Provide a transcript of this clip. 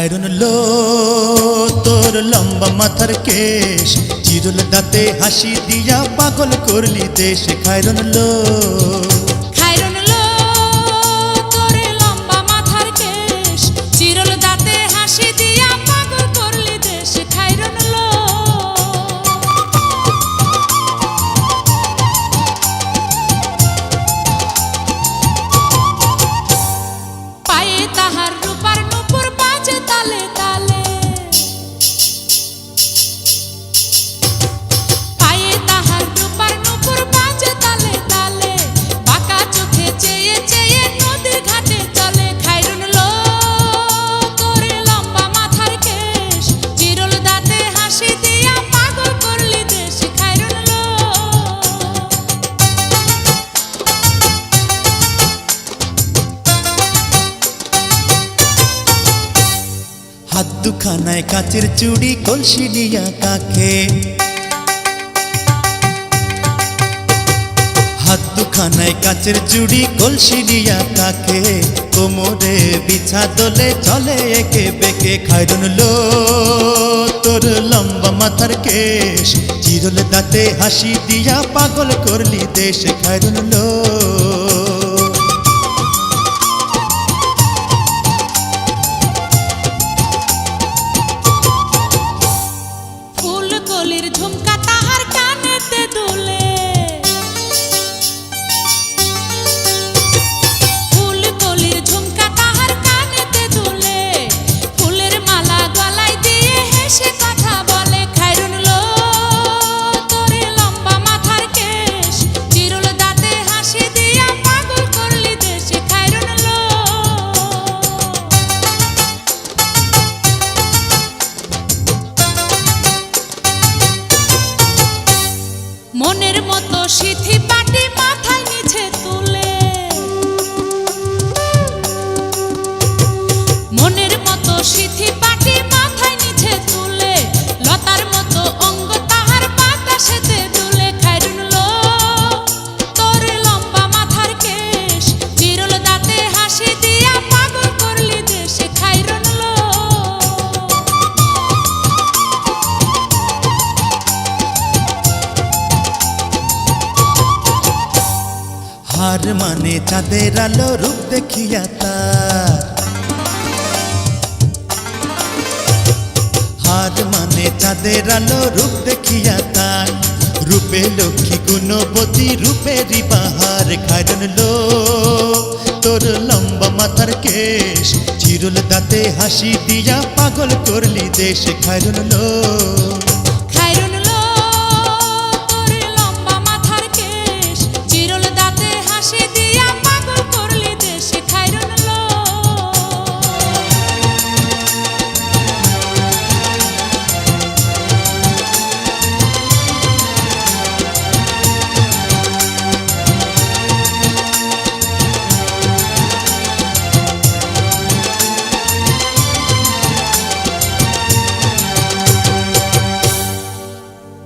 খায়রুন লো তোর লম্বা মাথার কেশ, চিরুল দাঁতে হাসি দিয়া পাগল করলি দেশ। খায়রুন লো খায়রুন লো তোর লম্বা মাথার কেশ, চিরল দাঁতে হাসি দিয়া পাগল করলি দেশ। খায়রুন লো পায়ে তাহার রূপার নূপুর বাজে তালে তালে, পায়ে তাহার রূপার নূপুর বাজে তালে তালে, বাঁকা চোখে চেয়ে চেয়ে নদীর ঘাটে চলে। খায়রুন লো তোর লম্বা মাথার কেশ, চিরল দাঁতে হাসি দিয়া পাগল করলি দেশ। খায়রুন লো হাত দুখানায় কাচের চুড়ি, কলসি নিয়া কাখে, হাত দুখানায় কাচের চুড়ি, কলসি নিয়া কাখে, কোমরে বিছা দোলে চলে একে বেঁকে। খায়রুন লো তোর লম্বা মাথার কেশ, চিরল দাঁতে হাসি দিয়া পাগল করলি দেশ। খায়রুন লো ফুল কলির ঝুমকা তাহার কানেতে দুলে, ফুল কলির ঝুমকা তাহার কানেতে দুলে, ফুলের মালা গলায় দিয়ে হেসে কথা বলে। খায়রুন লো তোর লম্বা মাথার কেশ, চিরল দাঁতে হাসি দিয়া পাগল করলি দেশ। খায়রুন লো মনের মতো সিথি পাটি মাথায় নিচে তুলে, মনের মতো সিথি পাটি মাথায় নিচে তুলে, লতার মতো অঙ্গ তাহার বাতাসেতে দুলে। খায়রুন লো তোর লম্বা মাথার কেশ, চিরল দাঁতে হাসি দিয়া পাগল করলি দেশ। খায়রুন লো হার মানে চাঁদের আলো, রূপ দেখিয়া তার, হার মানে চাঁদের আলো, রূপ দেখিয়া তার, রূপে লক্ষ্মী গুণবতী, রূপেরই বাহার। খায়রুন লো তোর লম্বা মাথার কেশ, চিরল দাঁতে হাসি দিয়া পাগল করলি দেশ। খায়রুন লো